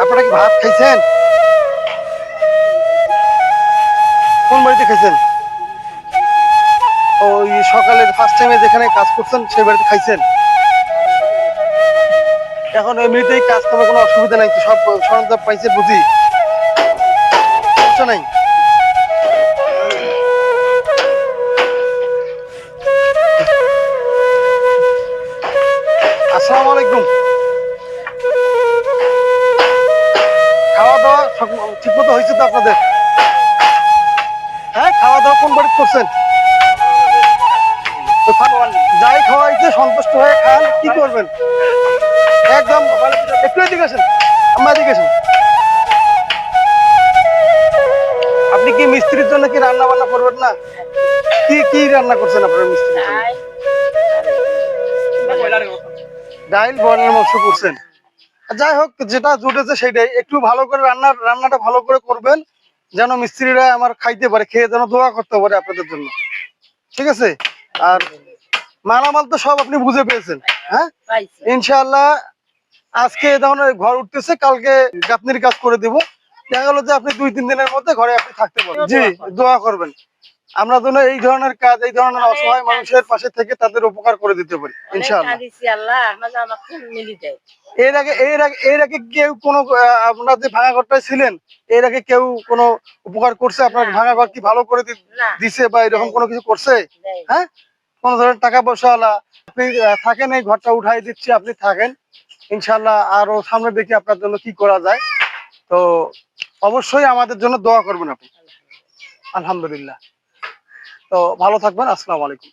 আপনারা কি ভাত খাইছেন? কোন বাড়িতে খাইছেন? ওই সকালে ফার্স্ট টাইমে যেখানে কাজ করছেন সেই বাড়িতে খাইছেন? এখন এমনিতেই কাজ করবে, কোনো অসুবিধা নাই তো? সব সরঞ্জাম পাইছে বুঝি, সমস্যা নাই। আসসালামু আলাইকুম। খাওয়া দাওয়া ঠিক মতো হয়েছে তো আপনাদের? হ্যাঁ, খাওয়া দাওয়া কোন বাড়িতে করছেন? যাই খাওয়াইছে সন্তুষ্ট হয়ে খান, কি করবেন? একদম একটু এদিকে আসেন, আমার এদিকে আসেন। আপনি কি মিস্ত্রির জন্য কি রান্না বান্না করবেন না? কি কি রান্না করছেন আপনার মিস্ত্রির জন্য? ডাইল বয়লার মাংস করছেন। যাই হোক, যেটা জুটেছে সেটাই, একটু ভালো করে রান্নাটা ভালো করে করবেন, যেন মিস্ত্রিরা আমার খাইতে পারে, খেয়ে যেন দোয়া করতে পারে আপনাদের জন্য। ঠিক আছে? আর মালামাল তো সব আপনি বুঝে পেয়েছেন। হ্যাঁ, ইনশাআল্লাহ আজকে এই ধরনের ঘর উঠতেছে, কালকে গাঁথনির কাজ করে দিব। দেখা গেল যে আপনি 2-3 দিনের মধ্যে ঘরে আপনি থাকতে পারবেন। জি, দোয়া করবেন আমরা যেন এই ধরনের কাজ, এই ধরনের অসহায় মানুষের পাশে থেকে তাদের উপকার করে দিতে পারি ইনশাআল্লাহ। এর আগে কেউ কোনো আপনার যে ভাঙা ঘরটায় ছিলেন, এর আগে কেউ কোনো উপকার করছে? আপনার ভাঙা ঘর কি ভালো করে দিছে বা এরকম কোনো কিছু করছে? হ্যাঁ, কোন ধরনের টাকা পয়সা ওলা আপনি থাকেন, এই ঘরটা উঠাই দিচ্ছি, আপনি থাকেন ইনশাআল্লাহ। আরো সামনে দেখি আপনার জন্য কি করা যায়। তো অবশ্যই আমাদের জন্য দোয়া করবেন আপনি। আলহামদুলিল্লাহ। তো ভালো থাকবেন। আসসালামু আলাইকুম।